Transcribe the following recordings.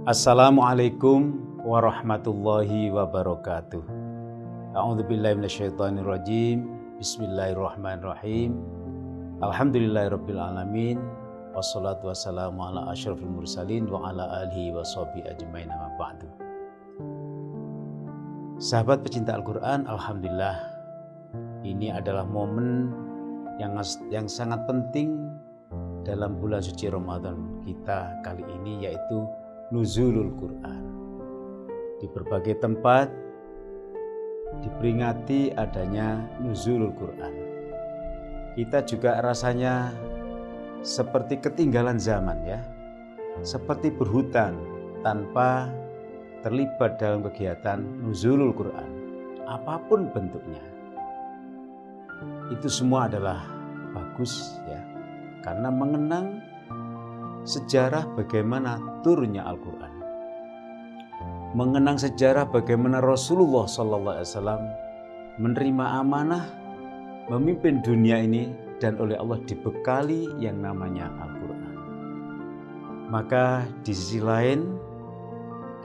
Assalamualaikum warahmatullahi wabarakatuh. A'udzubillahi minasyaitonirrajim. Bismillahirrahmanirrahim. Alhamdulillahirabbil alamin. Wassalatu wassalamu ala asyrafil mursalin wa ala alihi washabihi ajmain amma ba'du. Sahabat pecinta Al-Qur'an, alhamdulillah ini adalah momen yang sangat penting dalam bulan suci Ramadan kita kali ini, yaitu Nuzulul Quran. Di berbagai tempat diperingati adanya Nuzulul Quran. Kita juga rasanya seperti ketinggalan zaman ya, seperti berhutang tanpa terlibat dalam kegiatan Nuzulul Quran, apapun bentuknya. Itu semua adalah bagus ya, karena mengenang sejarah bagaimana turunnya Al-Quran, mengenang sejarah bagaimana Rasulullah SAW menerima amanah memimpin dunia ini dan oleh Allah dibekali yang namanya Al-Quran. Maka di sisi lain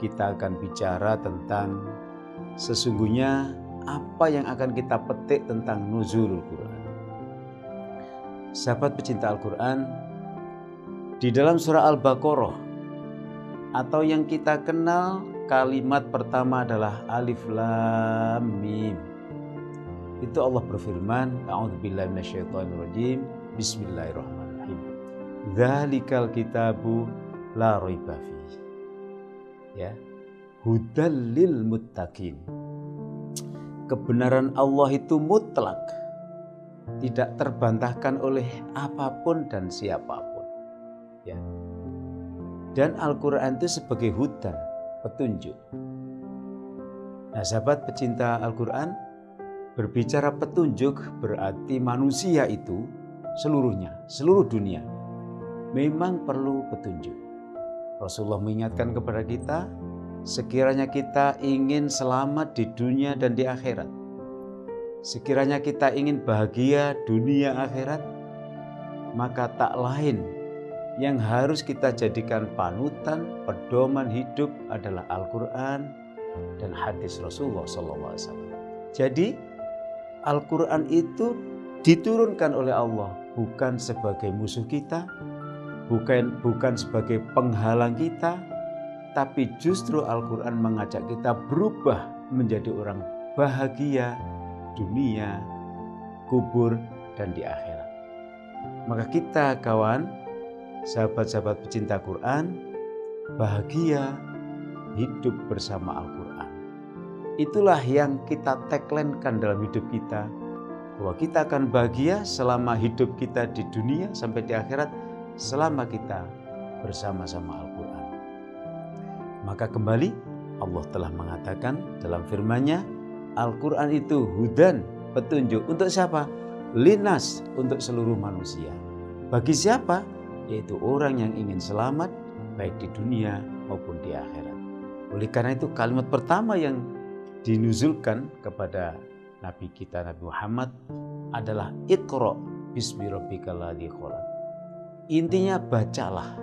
kita akan bicara tentang sesungguhnya apa yang akan kita petik tentang Nuzulul Quran. Sahabat pecinta Al-Quran, di dalam surah Al-Baqarah atau yang kita kenal kalimat pertama adalah Alif Lam Mim. Itu Allah berfirman, A'udzubillahi minasyaitonirrajim. Bismillahirrahmanirrahim. Dzalikal kitabu la raiba fihi. Ya. Hudal lil muttaqin. Kebenaran Allah itu mutlak, tidak terbantahkan oleh apapun dan siapapun. Ya. Dan Al-Quran itu sebagai hudan, petunjuk. Nah sahabat pecinta Al-Quran, berbicara petunjuk berarti manusia itu seluruhnya, seluruh dunia memang perlu petunjuk. Rasulullah mengingatkan kepada kita, sekiranya kita ingin selamat di dunia dan di akhirat, sekiranya kita ingin bahagia dunia akhirat, maka tak lain yang harus kita jadikan panutan, pedoman hidup adalah Al-Quran dan hadis Rasulullah SAW. Jadi Al-Quran itu diturunkan oleh Allah bukan sebagai musuh kita, bukan sebagai penghalang kita, tapi justru Al-Quran mengajak kita berubah menjadi orang bahagia dunia, kubur, dan di akhirat. Maka kita kawan, sahabat-sahabat pecinta Quran, bahagia hidup bersama Al-Quran. Itulah yang kita tagline-kan dalam hidup kita, bahwa kita akan bahagia selama hidup kita di dunia sampai di akhirat, selama kita bersama-sama Al-Quran. Maka kembali Allah telah mengatakan dalam firman-Nya, Al-Quran itu hudan, petunjuk. Untuk siapa? Linas, untuk seluruh manusia. Bagi siapa? Yaitu orang yang ingin selamat baik di dunia maupun di akhirat. Oleh karena itu kalimat pertama yang dinuzulkan kepada Nabi kita Nabi Muhammad adalah Iqra bismi rabbikal ladzi khalaq. Intinya bacalah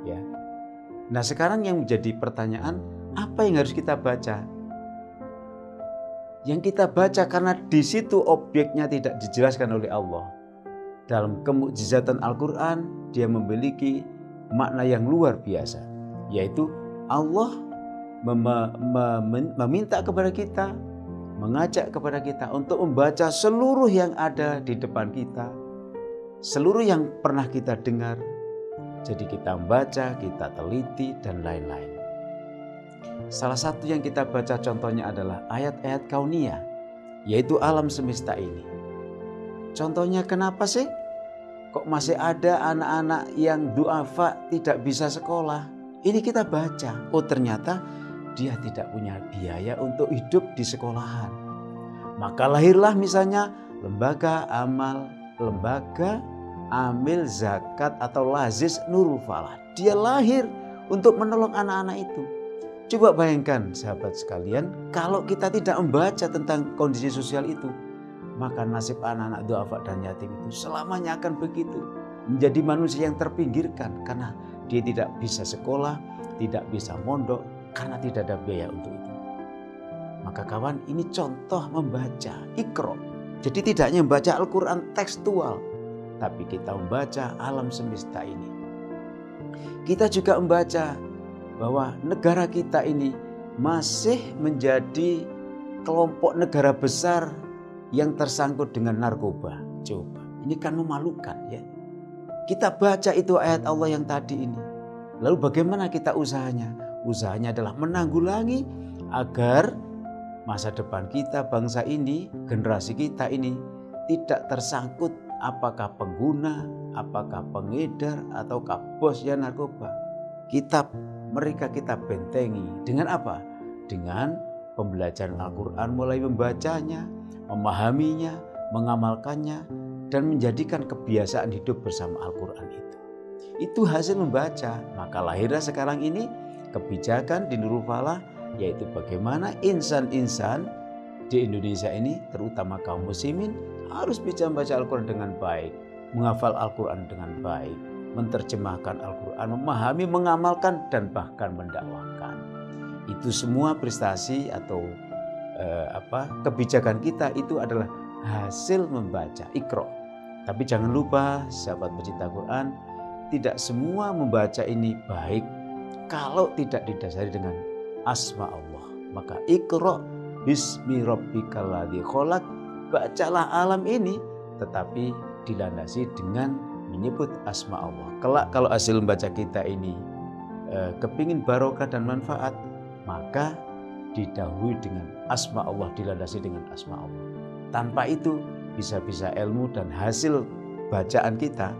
ya. Nah sekarang yang menjadi pertanyaan, apa yang harus kita baca? Yang kita baca karena di situ objeknya tidak dijelaskan oleh Allah. Dalam kemukjizatan Al-Quran, dia memiliki makna yang luar biasa, yaitu Allah meminta kepada kita, mengajak kepada kita untuk membaca seluruh yang ada di depan kita, seluruh yang pernah kita dengar. Jadi kita membaca, kita teliti, dan lain-lain. Salah satu yang kita baca contohnya adalah ayat-ayat kauniyah, yaitu alam semesta ini. Contohnya kenapa sih kok masih ada anak-anak yang duafa tidak bisa sekolah? Ini kita baca, oh ternyata dia tidak punya biaya untuk hidup di sekolahan. Maka lahirlah misalnya lembaga amil zakat atau lazis Nurul Falah. Dia lahir untuk menolong anak-anak itu. Coba bayangkan sahabat sekalian, kalau kita tidak membaca tentang kondisi sosial itu, maka nasib anak-anak duafa dan yatim itu selamanya akan begitu. Menjadi manusia yang terpinggirkan karena dia tidak bisa sekolah, tidak bisa mondok karena tidak ada biaya untuk itu. Maka kawan, ini contoh membaca, Iqra. Jadi tidak hanya membaca Al-Quran tekstual, tapi kita membaca alam semesta ini. Kita juga membaca bahwa negara kita ini masih menjadi kelompok negara besar yang tersangkut dengan narkoba. Coba, ini kan memalukan ya. Kita baca itu ayat Allah yang tadi ini. Lalu bagaimana kita usahanya? Usahanya adalah menanggulangi agar masa depan kita, bangsa ini, generasi kita ini tidak tersangkut apakah pengguna, apakah pengedar, ataukah bosnya narkoba. Mereka kita bentengi. Dengan apa? Dengan pembelajaran Al-Quran, mulai membacanya, memahaminya, mengamalkannya, dan menjadikan kebiasaan hidup bersama Al-Quran itu. Itu hasil membaca. Maka lahirlah sekarang ini kebijakan di Nurul Falah, yaitu bagaimana insan-insan di Indonesia ini, terutama kaum muslimin, harus bisa membaca Al-Quran dengan baik, menghafal Al-Quran dengan baik, menerjemahkan Al-Quran, memahami, mengamalkan, dan bahkan mendakwakan. Itu semua prestasi atau kebijakan kita itu adalah hasil membaca, Iqra. Tapi jangan lupa, sahabat pecinta Quran, tidak semua membaca ini baik kalau tidak didasari dengan asma Allah. Maka Iqra bismi rabbikal ladzi khalaq, bacalah alam ini tetapi dilandasi dengan menyebut asma Allah. Kelak kalau hasil membaca kita ini kepingin barokah dan manfaat, maka didahului dengan asma Allah, dilandasi dengan asma Allah. Tanpa itu bisa-bisa ilmu dan hasil bacaan kita,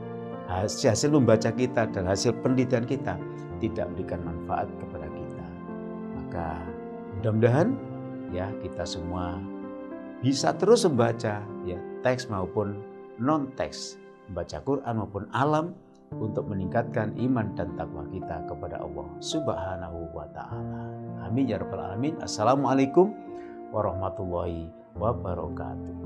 hasil membaca kita dan hasil penelitian kita tidak memberikan manfaat kepada kita. Maka mudah-mudahan ya kita semua bisa terus membaca ya teks maupun non teks, membaca Quran maupun alam untuk meningkatkan iman dan takwa kita kepada Allah Subhanahu wa taala. Amin ya rabbal alamin. Assalamualaikum warahmatullahi wabarakatuh.